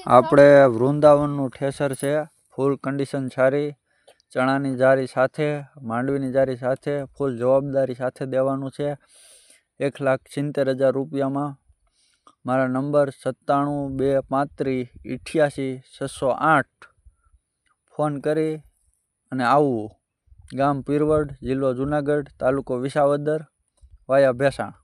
આપણે વૃંદાવનનું ઠેસર છે, ફૂલ કન્ડિશન સારી, ચણાની જારી સાથે, માંડવીની જારી સાથે, ફૂલ જવાબદારી સાથે દેવાનું છે, 1,70,000 રૂપિયામાં. મારા નંબર 97,235,88,608 ફોન કરી અને આવવું. ગામ પીરવડ, જિલ્લો જુનાગઢ, તાલુકો વિસાવદર, વાયા ભેસાણ.